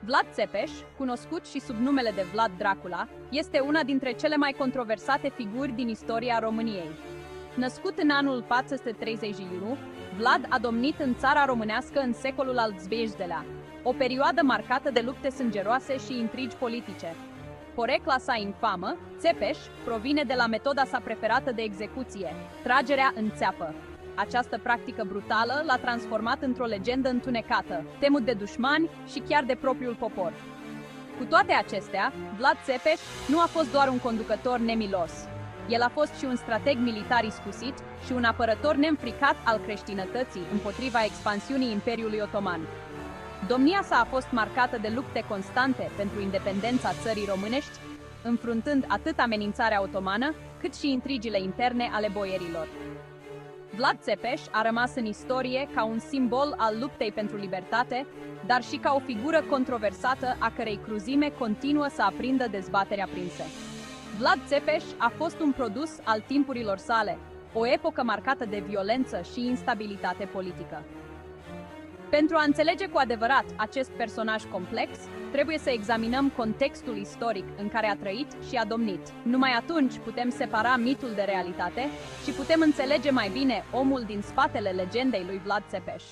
Vlad Țepeș, cunoscut și sub numele de Vlad Dracula, este una dintre cele mai controversate figuri din istoria României. Născut în anul 431, Vlad a domnit în țara românească în secolul al XVIII-lea, o perioadă marcată de lupte sângeroase și intrigi politice. Porecla sa infamă, Țepeș, provine de la metoda sa preferată de execuție, tragerea în țeapă. Această practică brutală l-a transformat într-o legendă întunecată, temut de dușmani și chiar de propriul popor. Cu toate acestea, Vlad Țepeș nu a fost doar un conducător nemilos. El a fost și un strateg militar iscusit și un apărător neînfricat al creștinătății împotriva expansiunii Imperiului Otoman. Domnia sa a fost marcată de lupte constante pentru independența țării românești, înfruntând atât amenințarea otomană, cât și intrigile interne ale boierilor. Vlad Țepeș a rămas în istorie ca un simbol al luptei pentru libertate, dar și ca o figură controversată a cărei cruzime continuă să aprindă dezbateri aprinse. Vlad Țepeș a fost un produs al timpurilor sale, o epocă marcată de violență și instabilitate politică. Pentru a înțelege cu adevărat acest personaj complex, trebuie să examinăm contextul istoric în care a trăit și a domnit. Numai atunci putem separa mitul de realitate și putem înțelege mai bine omul din spatele legendei lui Vlad Țepeș.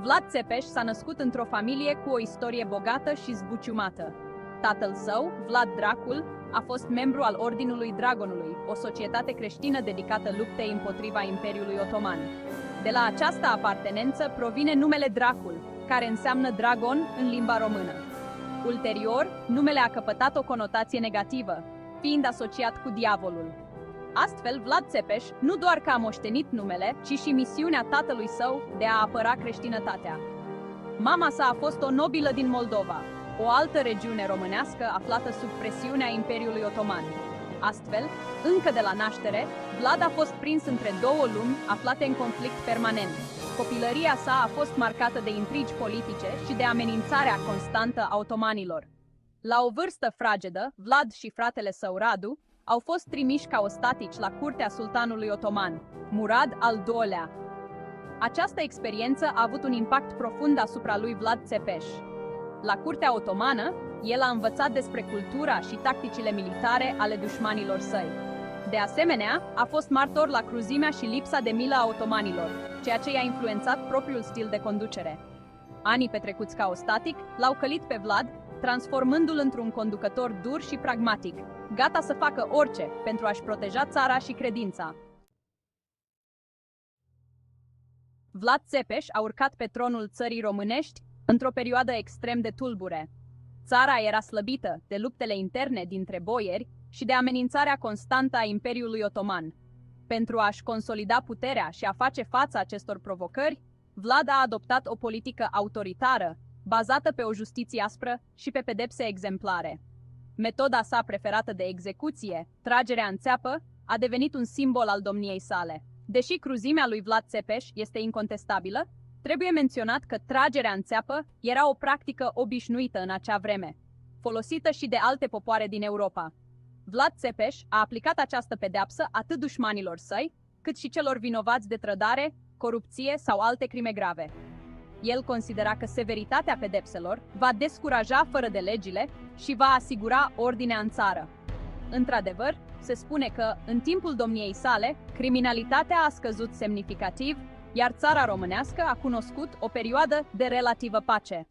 Vlad Țepeș s-a născut într-o familie cu o istorie bogată și zbuciumată. Tatăl său, Vlad Dracul, a fost membru al Ordinului Dragonului, o societate creștină dedicată luptei împotriva Imperiului Otoman. De la această apartenență provine numele Dracul, care înseamnă dragon în limba română. Ulterior, numele a căpătat o conotație negativă, fiind asociat cu diavolul. Astfel, Vlad Țepeș nu doar că a moștenit numele, ci și misiunea tatălui său de a apăra creștinătatea. Mama sa a fost o nobilă din Moldova, o altă regiune românească aflată sub presiunea Imperiului Otoman. Astfel, încă de la naștere, Vlad a fost prins între două lumi aflate în conflict permanent. Copilăria sa a fost marcată de intrigi politice și de amenințarea constantă a otomanilor. La o vârstă fragedă, Vlad și fratele său Radu au fost trimiși ca ostatici la curtea sultanului otoman, Murad al II-lea. Această experiență a avut un impact profund asupra lui Vlad Țepeș. La curtea otomană, el a învățat despre cultura și tacticile militare ale dușmanilor săi. De asemenea, a fost martor la cruzimea și lipsa de milă a otomanilor, ceea ce i-a influențat propriul stil de conducere. Anii petrecuți ca ostatik l-au călit pe Vlad, transformându-l într-un conducător dur și pragmatic, gata să facă orice pentru a-și proteja țara și credința. Vlad Țepeș a urcat pe tronul țării românești într-o perioadă extrem de tulbure. Țara era slăbită de luptele interne dintre boieri și de amenințarea constantă a Imperiului Otoman. Pentru a-și consolida puterea și a face față acestor provocări, Vlad a adoptat o politică autoritară, bazată pe o justiție aspră și pe pedepse exemplare. Metoda sa preferată de execuție, tragerea în țeapă, a devenit un simbol al domniei sale. Deși cruzimea lui Vlad Țepeș este incontestabilă, trebuie menționat că tragerea în țeapă era o practică obișnuită în acea vreme, folosită și de alte popoare din Europa. Vlad Țepeș a aplicat această pedeapsă atât dușmanilor săi, cât și celor vinovați de trădare, corupție sau alte crime grave. El considera că severitatea pedepselor va descuraja fără de legile și va asigura ordinea în țară. Într-adevăr, se spune că, în timpul domniei sale, criminalitatea a scăzut semnificativ, iar țara românească a cunoscut o perioadă de relativă pace.